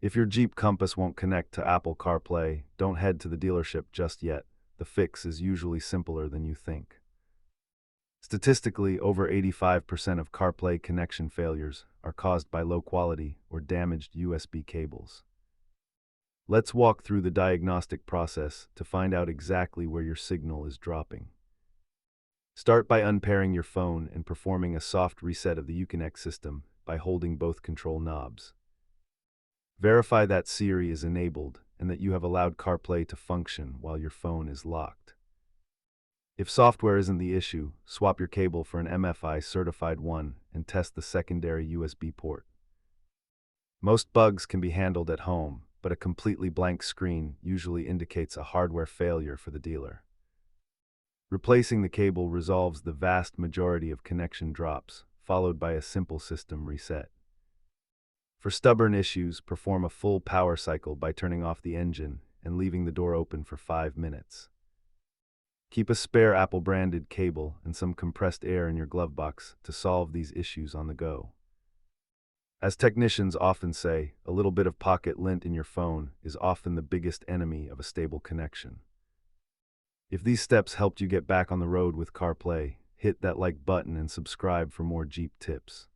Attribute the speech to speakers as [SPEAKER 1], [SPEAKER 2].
[SPEAKER 1] If your Jeep Compass won't connect to Apple CarPlay, don't head to the dealership just yet. The fix is usually simpler than you think. Statistically, over 85% of CarPlay connection failures are caused by low quality or damaged USB cables. Let's walk through the diagnostic process to find out exactly where your signal is dropping. Start by unpairing your phone and performing a soft reset of the Uconnect system by holding both control knobs. Verify that Siri is enabled and that you have allowed CarPlay to function while your phone is locked. If software isn't the issue, swap your cable for an MFI certified one and test the secondary USB port. Most bugs can be handled at home, but a completely blank screen usually indicates a hardware failure for the dealer. Replacing the cable resolves the vast majority of connection drops, followed by a simple system reset. For stubborn issues, perform a full power cycle by turning off the engine and leaving the door open for 5 minutes. Keep a spare Apple-branded cable and some compressed air in your glove box to solve these issues on the go. As technicians often say, a little bit of pocket lint in your phone is often the biggest enemy of a stable connection. If these steps helped you get back on the road with CarPlay, hit that like button and subscribe for more Jeep tips.